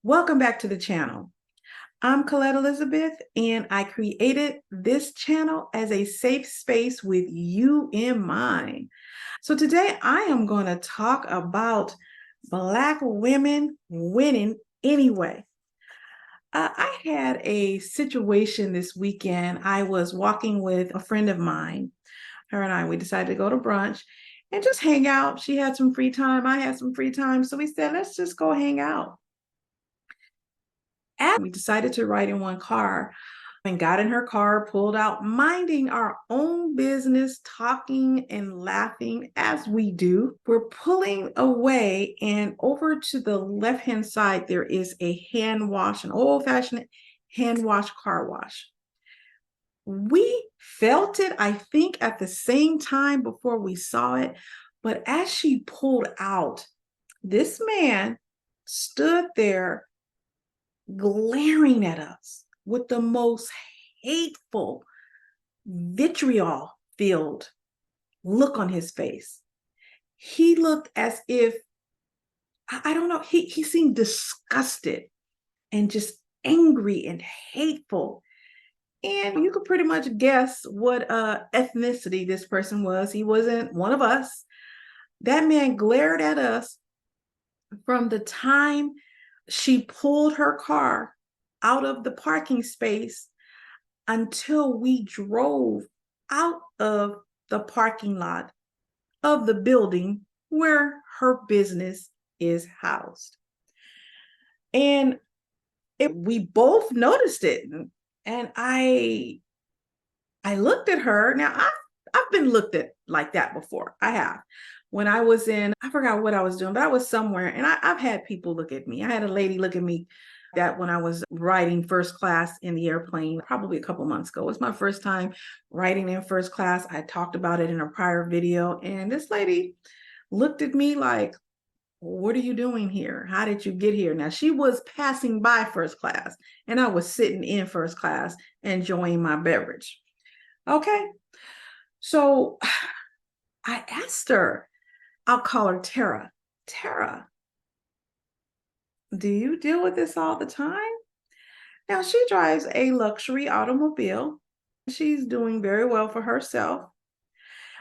Welcome back to the channel. I'm Colette Elizabeth, and I created this channel as a safe space with you in mind. So today I am going to talk about Black women winning anyway. I had a situation this weekend. I was walking with a friend of mine. Her and we decided to go to brunch and just hang out. She had some free time. I had some free time. So we said, let's just go hang out. And we decided to ride in one car and got in her car, pulled out, minding our own business, talking and laughing as we do. We're pulling away, and over to the left-hand side, there is a hand wash, an old-fashioned hand wash car wash. We felt it, I think, at the same time before we saw it. But as she pulled out, this man stood there glaring at us with the most hateful, vitriol-filled look on his face. He looked as if, I don't know, he seemed disgusted and just angry and hateful. And you could pretty much guess what ethnicity this person was. He wasn't one of us. That man glared at us from the time she pulled her car out of the parking space until we drove out of the parking lot of the building where her business is housed. And we both noticed it. And I looked at her. Now, I've been looked at like that before. I have. When I was I forgot what I was doing, but I was somewhere, and I've had people look at me. I had a lady look at me that when I was riding first class in the airplane, probably a couple months ago. It was my first time riding in first class. I talked about it in a prior video, and this lady looked at me like, what are you doing here? How did you get here? Now, she was passing by first class, and I was sitting in first class enjoying my beverage. Okay. So I asked her, I'll call her Tara. Tara, do you deal with this all the time? Now, she drives a luxury automobile. She's doing very well for herself.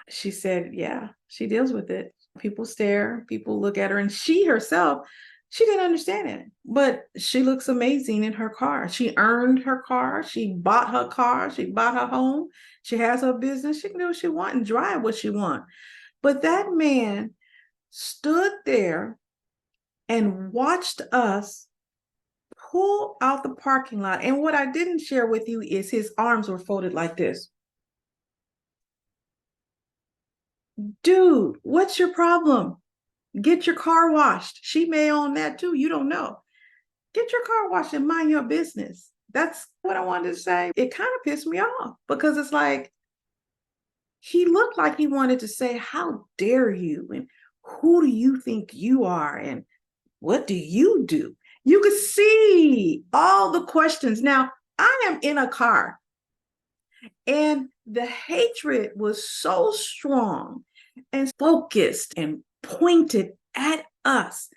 She said, yeah, she deals with it. People stare, people look at her, and she herself, she didn't understand it, but she looks amazing in her car. She earned her car. She bought her car. She bought her home. She has her business. She can do what she wants and drive what she wants. But that man stood there and watched us pull out the parking lot. And what I didn't share with you is his arms were folded like this. Dude, what's your problem? Get your car washed. She may own that too. You don't know. Get your car washed and mind your business. That's what I wanted to say. It kind of pissed me off because it's like, he looked like he wanted to say, how dare you? And who do you think you are? And what do you do? You could see all the questions. Now, I am in a car, and the hatred was so strong and focused and pointed at us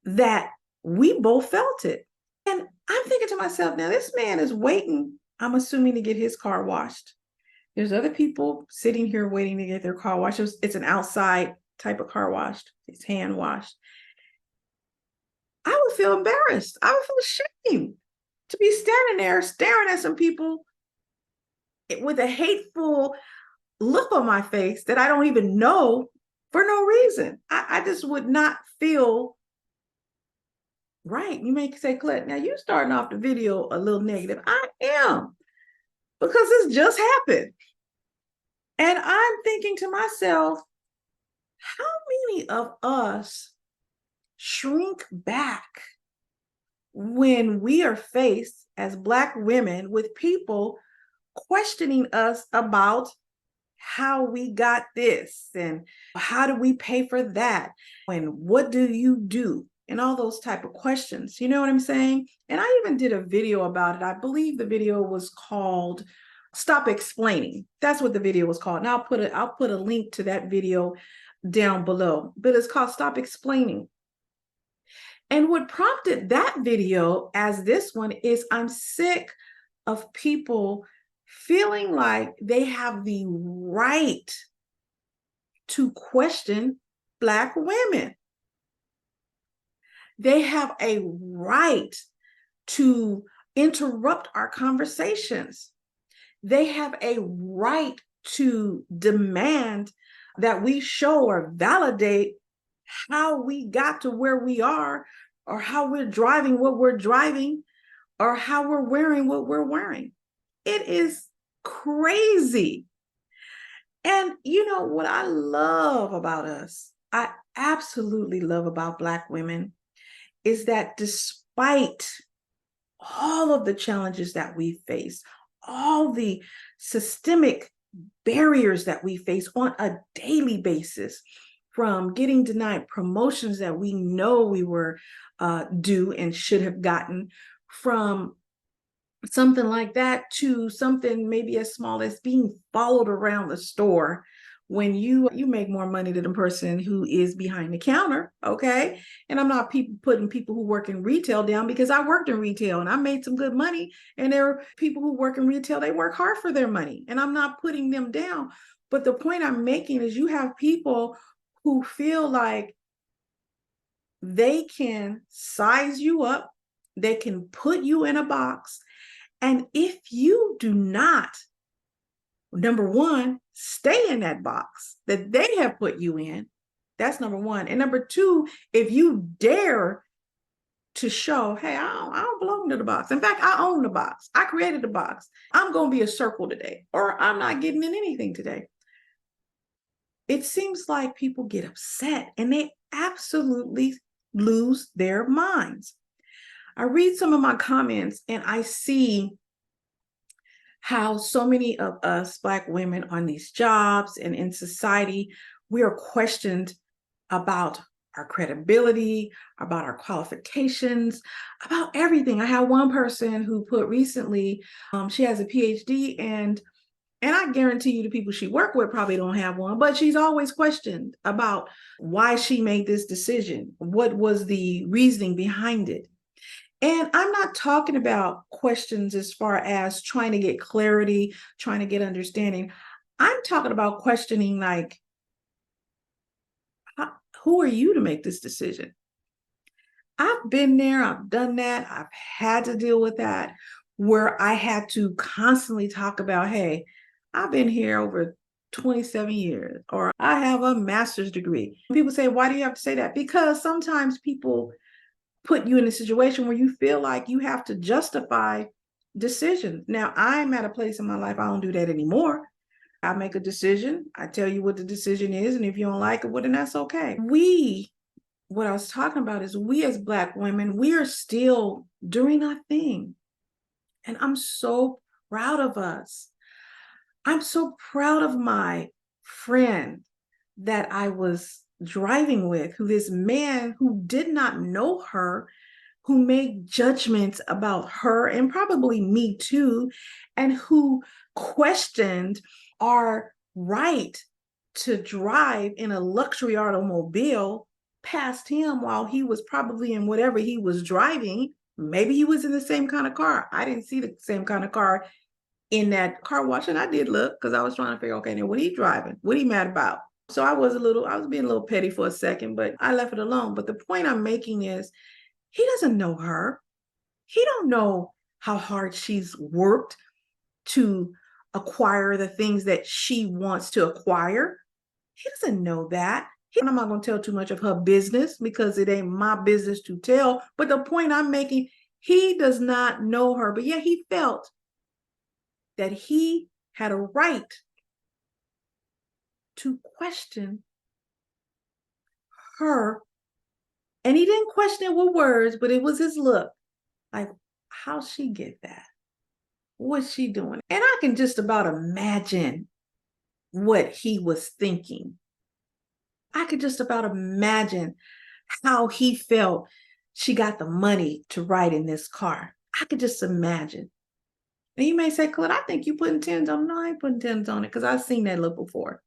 that we both felt it. And I'm thinking to myself, now this man is waiting, I'm assuming, to get his car washed. There's other people sitting here waiting to get their car washed. It's an outside type of car wash. It's hand washed. I would feel embarrassed. I would feel ashamed to be standing there staring at some people with a hateful look on my face that I don't even know for no reason. I just would not feel right. You may say, Colette, now you're starting off the video a little negative. I am, because this just happened. And I'm thinking to myself, how many of us shrink back when we are faced as Black women with people questioning us about how we got this and how do we pay for that and what do you do and all those type of questions? You know what I'm saying? And I even did a video about it. I believe the video was called Stop Explaining. That's what the video was called. And I'll put a link to that video down below, but it's called Stop Explaining. And what prompted that video as this one is I'm sick of people feeling like they have the right to question Black women. They have a right to interrupt our conversations. They have a right to demand that we show or validate how we got to where we are, or how we're driving what we're driving, or how we're wearing what we're wearing. It is crazy. And you know what I love about us, I absolutely love about Black women, is that despite all of the challenges that we face, all the systemic barriers that we face on a daily basis, from getting denied promotions that we know we were due and should have gotten, from something like that to something maybe as small as being followed around the store when you make more money than the person who is behind the counter. Okay, and I'm not putting people who work in retail down, because I worked in retail and I made some good money, and there are people who work in retail, they work hard for their money, and I'm not putting them down. But the point I'm making is you have people who feel like they can size you up, they can put you in a box, and if you do not, number one, stay in that box that they have put you in, that's number one. And number two, if you dare to show, hey, I don't belong to the box. In fact, I own the box. I created the box. I'm going to be a circle today, or I'm not getting in anything today. It seems like people get upset and they absolutely lose their minds. I read some of my comments and I see how so many of us Black women on these jobs and in society, we are questioned about our credibility, about our qualifications, about everything. I had one person who put recently, she has a PhD, and I guarantee you the people she worked with probably don't have one, but she's always questioned about why she made this decision. What was the reasoning behind it? And I'm not talking about questions as far as trying to get clarity, trying to get understanding. I'm talking about questioning like, who are you to make this decision? I've been there, I've done that, I've had to deal with that, where I had to constantly talk about, hey, I've been here over 27 years, or I have a master's degree. People say, why do you have to say that? Because sometimes people put you in a situation where you feel like you have to justify decisions. Now, I'm at a place in my life, I don't do that anymore. I make a decision, I tell you what the decision is, and if you don't like it, well, then that's okay. What I was talking about is we as Black women, we are still doing our thing. And I'm so proud of us. I'm so proud of my friend that I was driving with, who this man who did not know her, who made judgments about her and probably me too, and who questioned our right to drive in a luxury automobile past him while he was probably in whatever he was driving. Maybe he was in the same kind of car. I didn't see the same kind of car in that car wash, and I did look because I was trying to figure, okay, now what he driving? What he mad about? So I was being a little petty for a second, but I left it alone. But the point I'm making is he doesn't know her. He don't know how hard she's worked to acquire the things that she wants to acquire. He doesn't know that. I'm not going to tell too much of her business because it ain't my business to tell. But the point I'm making, he does not know her, but yet he felt that he had a right to question her. And he didn't question it with words, but it was his look. Like, how'd she get that? What's she doing? And I can just about imagine what he was thinking. I could just about imagine how he felt she got the money to ride in this car. I could just imagine. And you may say, Colette, I think you putting tens on. No, I ain't putting tens on it because I've seen that look before.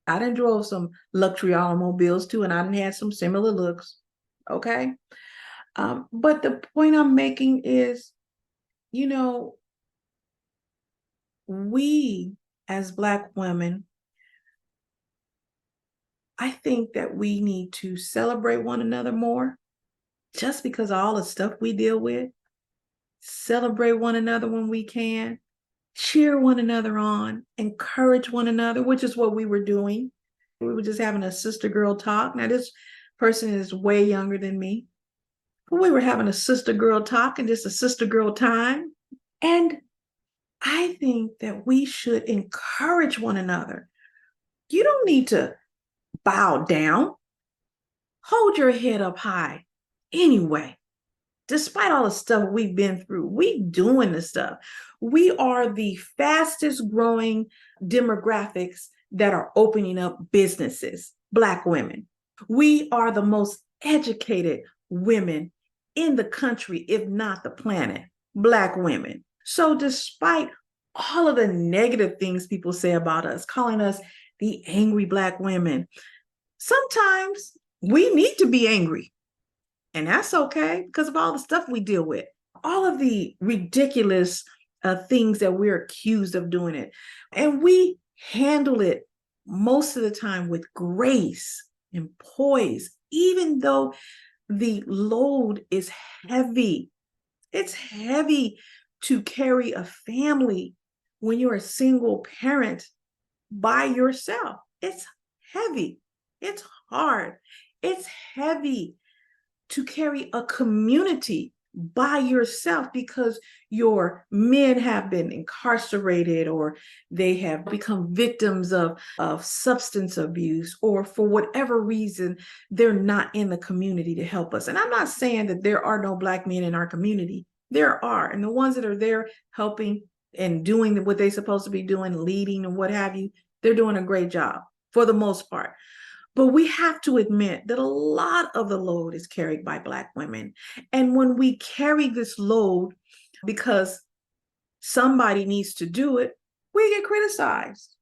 I done drove some luxury automobiles too, and I done had some similar looks. Okay. But the point I'm making is, you know, we as Black women, I think that we need to celebrate one another more just because of all the stuff we deal with. Celebrate one another when we can, cheer one another on, encourage one another, which is what we were doing. We were just having a sister girl talk. Now, this person is way younger than me, but we were having a sister girl talk and just a sister girl time. And I think that we should encourage one another. You don't need to bow down. Hold your head up high. Anyway, despite all the stuff we've been through, we doing the stuff. We are the fastest growing demographics that are opening up businesses, Black women. We are the most educated women in the country, if not the planet, Black women. So despite all of the negative things people say about us, calling us the angry Black women, sometimes we need to be angry. And that's okay because of all the stuff we deal with, all of the ridiculous things that we're accused of doing it. And we handle it most of the time with grace and poise, even though the load is heavy. It's heavy to carry a family when you're a single parent by yourself. It's heavy. It's hard. It's heavy to carry a community by yourself because your men have been incarcerated or they have become victims of substance abuse, or for whatever reason, they're not in the community to help us. And I'm not saying that there are no Black men in our community. There are. And the ones that are there helping and doing what they're supposed to be doing, leading and what have you, they're doing a great job for the most part. But we have to admit that a lot of the load is carried by Black women. And when we carry this load because somebody needs to do it, we get criticized.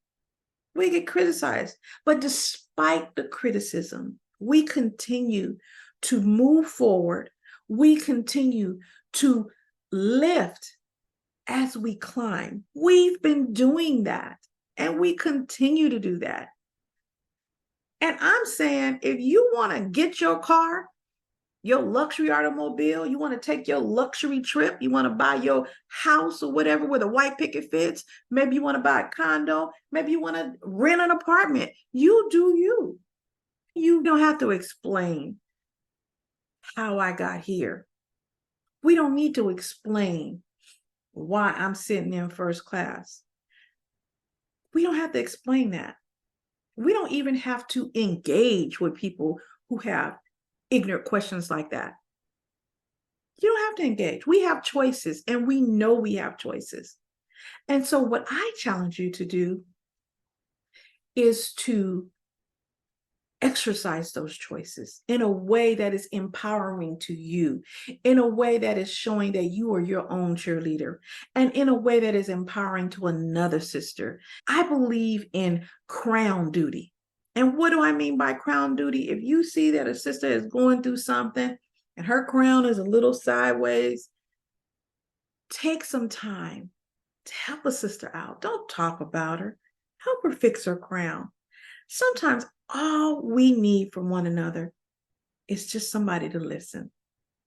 We get criticized. But despite the criticism, we continue to move forward. We continue to lift as we climb. We've been doing that, and we continue to do that. And I'm saying, if you want to get your car, your luxury automobile, you want to take your luxury trip, you want to buy your house or whatever with a white picket fence, maybe you want to buy a condo, maybe you want to rent an apartment, you do you. You don't have to explain how I got here. We don't need to explain why I'm sitting in first class. We don't have to explain that. We don't even have to engage with people who have ignorant questions like that. You don't have to engage. We have choices, and we know we have choices. And so what I challenge you to do is to exercise those choices in a way that is empowering to you, in a way that is showing that you are your own cheerleader, and in a way that is empowering to another sister. I believe in crown duty. And what do I mean by crown duty? If you see that a sister is going through something and her crown is a little sideways, take some time to help a sister out. Don't talk about her. Help her fix her crown. Sometimes all we need from one another is just somebody to listen,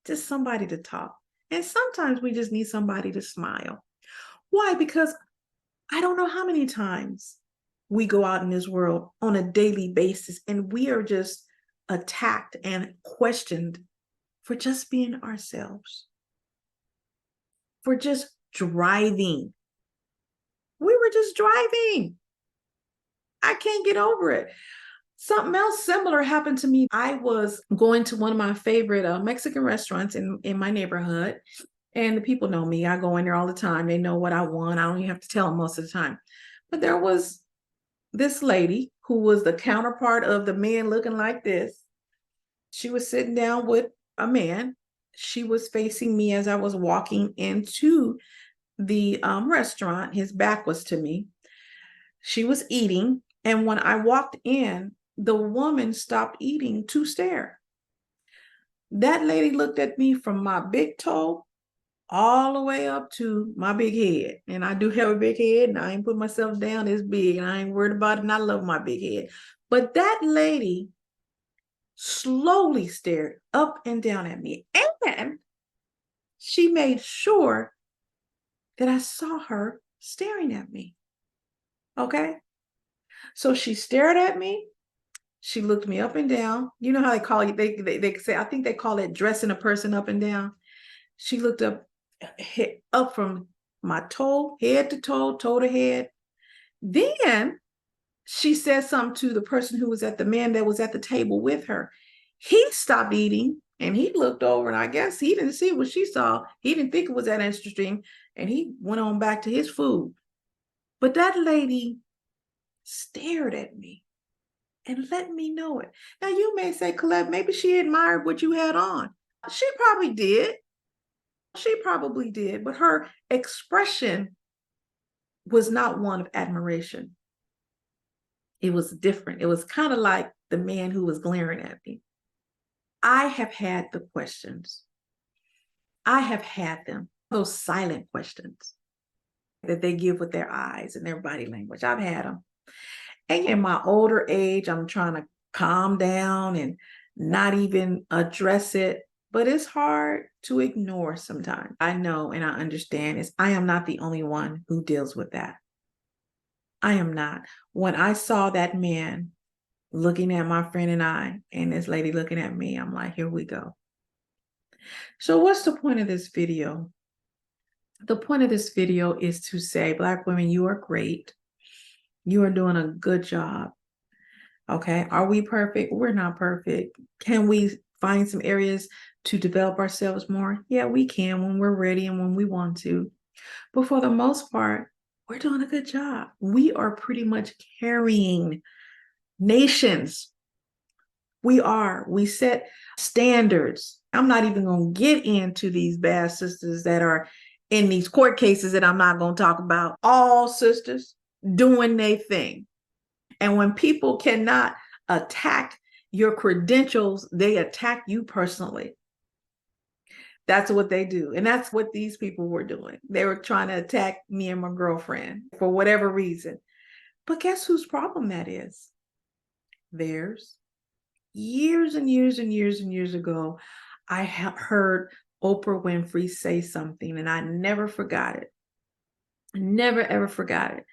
just somebody to talk. And sometimes we just need somebody to smile. Why? Because I don't know how many times we go out in this world on a daily basis and we are just attacked and questioned for just being ourselves, for just driving. We were just driving. I can't get over it. Something else similar happened to me. I was going to one of my favorite Mexican restaurants in my neighborhood, and the people know me. I go in there all the time. They know what I want. I don't even have to tell them most of the time. But there was this lady who was the counterpart of the man looking like this. She was sitting down with a man. She was facing me as I was walking into the restaurant. His back was to me. She was eating. And when I walked in, the woman stopped eating to stare. That lady looked at me from my big toe all the way up to my big head. And I do have a big head, and I ain't put myself down as big, and I ain't worried about it, and I love my big head. But that lady slowly stared up and down at me, and she made sure that I saw her staring at me. Okay? So she stared at me. She looked me up and down. You know how they call it, they say, I think they call it dressing a person up and down. She looked up from my toe, head to toe, toe to head. Then she said something to the person who was the man that was at the table with her. He stopped eating and he looked over, and I guess he didn't see what she saw. He didn't think it was that interesting, and he went on back to his food. But that lady stared at me and let me know it. Now you may say, Colette, maybe she admired what you had on. She probably did. She probably did, but her expression was not one of admiration. It was different. It was kind of like the man who was glaring at me. I have had the questions. I have had them, those silent questions that they give with their eyes and their body language. I've had them. And in my older age, I'm trying to calm down and not even address it. But it's hard to ignore sometimes. I know and I understand I am not the only one who deals with that. I am not. When I saw that man looking at my friend and this lady looking at me, I'm like, here we go. So what's the point of this video? The point of this video is to say, Black women, you are great. You are doing a good job. Okay. Are we perfect? We're not perfect. Can we find some areas to develop ourselves more? Yeah, we can when we're ready and when we want to. But for the most part, we're doing a good job. We are pretty much carrying nations. We are. We set standards. I'm not even going to get into these bad sisters that are in these court cases that I'm not going to talk about. All sisters doing their thing. And when people cannot attack your credentials, they attack you personally. That's what they do. And that's what these people were doing. They were trying to attack me and my girlfriend for whatever reason. But guess whose problem that is? Theirs. Years and years and years and years ago, I heard Oprah Winfrey say something, and I never forgot it. Never, ever forgot it.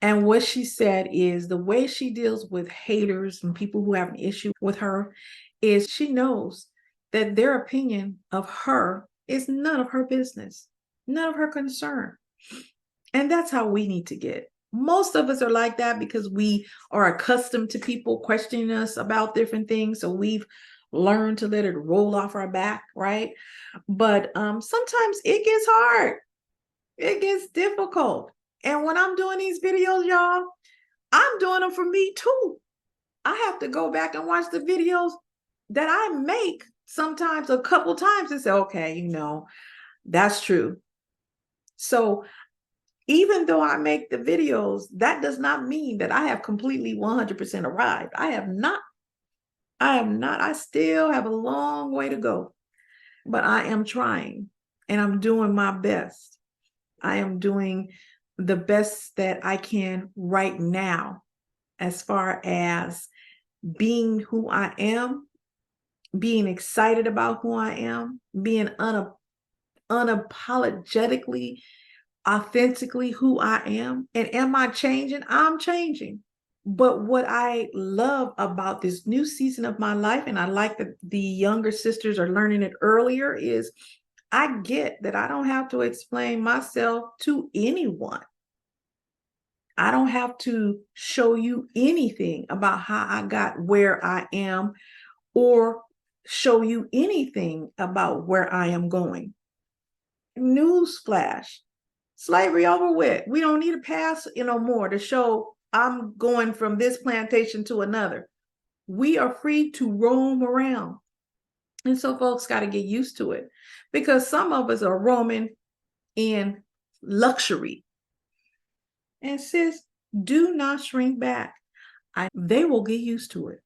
And what she said is the way she deals with haters and people who have an issue with her is she knows that their opinion of her is none of her business, none of her concern. And that's how we need to get. Most of us are like that because we are accustomed to people questioning us about different things. So we've learned to let it roll off our back, right? But sometimes it gets hard. It gets difficult. And when I'm doing these videos, y'all, I'm doing them for me too. I have to go back and watch the videos that I make sometimes a couple times and say, okay, that's true. So even though I make the videos, that does not mean that I have completely 100% arrived. I have not. I still have a long way to go, but I am trying and I'm doing my best. I am doing the best that I can right now as far as being who I am, being excited about who I am, being unapologetically, authentically who I am. And am I changing? I'm changing. But what I love about this new season of my life, and I like that the younger sisters are learning it earlier, is I get that I don't have to explain myself to anyone. I don't have to show you anything about how I got where I am or show you anything about where I am going. Newsflash, slavery over with. We don't need a pass, more to show I'm going from this plantation to another. We are free to roam around. And so folks got to get used to it because some of us are roaming in luxury. And sis, do not shrink back. They will get used to it.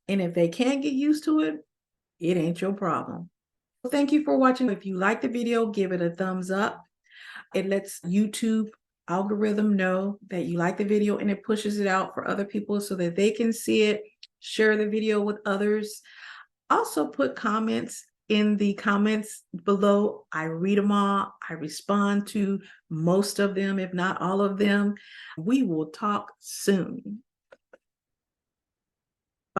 And if they can't get used to it, it ain't your problem. Well, thank you for watching. If you like the video, give it a thumbs up. It lets YouTube algorithm know that you like the video, and it pushes it out for other people so that they can see it. Share the video with others. Also put comments in the comments below. I read them all. I respond to most of them, if not all of them. We will talk soon.